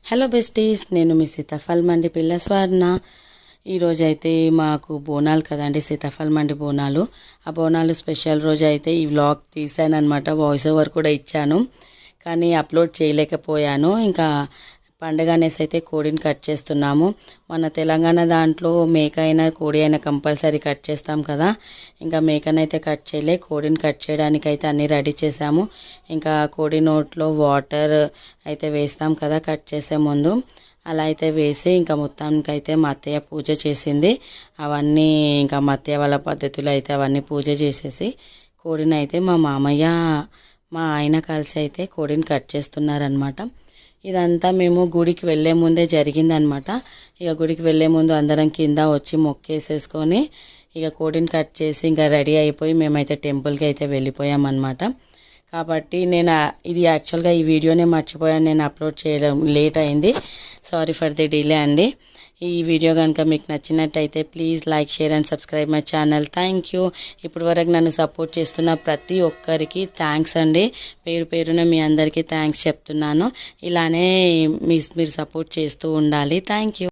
Hello besties, నేను మీ సీతాఫల్ మండి పిల్ల స్వర్ణ. ఈరోజు అయితే మాకు బోనాలు కదండి, సీతాఫల్ మండి బోనాలు. ఆ బోనాలు స్పెషల్ రోజు అయితే ఈ వ్లాగ్ తీసానమాట. వాయిస్ ఓవర్ కూడా ఇచ్చాను, కానీ అప్లోడ్ చేయలేకపోయాను. ఇంకా పండుగ అనేసి అయితే కోడిని కట్ చేస్తున్నాము. మన తెలంగాణ దాంట్లో మేక అయినా కోడి అయినా కంపల్సరీ కట్ చేస్తాం కదా. ఇంకా మేకనైతే కట్ చేయలే, కోడిని కట్ చేయడానికి అయితే అన్నీ రెడీ చేసాము. ఇంకా కోడి నోట్లో వాటర్ అయితే వేస్తాం కదా కట్ చేసే ముందు. అలా అయితే వేసి ఇంకా మొత్తానికి అయితే మా అత్తయ్య పూజ చేసింది. అవన్నీ ఇంకా మా అత్తయ్య వాళ్ళ పద్ధతిలో అయితే అవన్నీ పూజ చేసేసి కోడిని అయితే మా మామయ్య మా ఆయన కలిసి అయితే కోడిని కట్ చేస్తున్నారనమాట. ఇదంతా మేము గుడికి వెళ్ళే ముందే జరిగిందనమాట. ఇక గుడికి వెళ్ళే ముందు అందరం కింద వచ్చి మొక్కేసేసుకొని ఇక కోడిని కట్ చేసి ఇంకా రెడీ అయిపోయి మేమైతే టెంపుల్కి అయితే వెళ్ళిపోయామన్నమాట. కాబట్టి నేను ఇది యాక్చువల్గా ఈ వీడియోనే మర్చిపోయాను, నేను అప్లోడ్ చేయడం లేట్ అయింది. సారీ ఫర్ ది డిలే అండి. ఈ వీడియో కనుక మీకు నచ్చినట్టయితే please like, share and subscribe my channel. Thank you. ఇప్పటి వరకు నన్ను సపోర్ట్ చేస్తున్న ప్రతి ఒక్కరికి థ్యాంక్స్ అండి. పేరు పేరున మీ అందరికీ థ్యాంక్స్ చెప్తున్నాను. ఇలానే మీరు సపోర్ట్ చేస్తూ ఉండాలి. Thank you.